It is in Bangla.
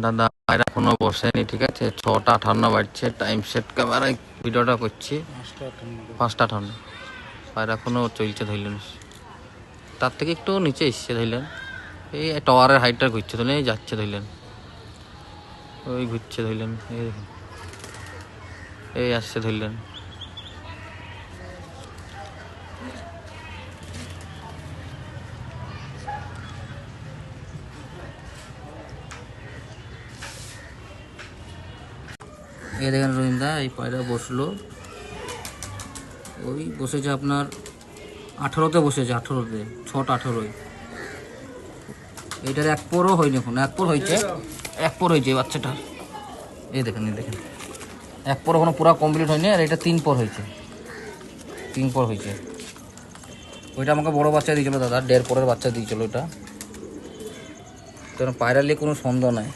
দাদা পায়রা এখনো বসেনি, ঠিক আছে? 6:58 বাজছে, টাইম সেট ক্যামেরায় ভিডিওটা করছি। 5:58 পায়রা এখনো চলছে, ধরলেন তার থেকে একটু নিচে এসছে, ধরলেন এই টাওয়ারের হাইটটা ঘুরছে, ধরলেন এই যাচ্ছে, ধরলেন ওই ঘুরছে, ধরলেন এই আসছে, ধরলেন এই দেখেন রহিমদা, এই পায়রা বসলো, ওই বসেছে আপনার 18তে বসেছে, 18তে 6:18। এইটার 1 পরও হয়নি, এখন 1 পর হয়েছে, 1 পর হয়েছে বাচ্চাটা। এই দেখেন, এই দেখেন 1 পর এখনো পুরো কমপ্লিট হয়নি, আর এটা 3 পর হয়েছে, 3 পর হয়েছে। ওইটা আমাকে বড় বাচ্চা দিয়েছিল দাদা, 1.5 পরের বাচ্চা দিয়েছিল ওইটা। কারণ পায়রা নিয়ে কোনো সন্দেহ নাই।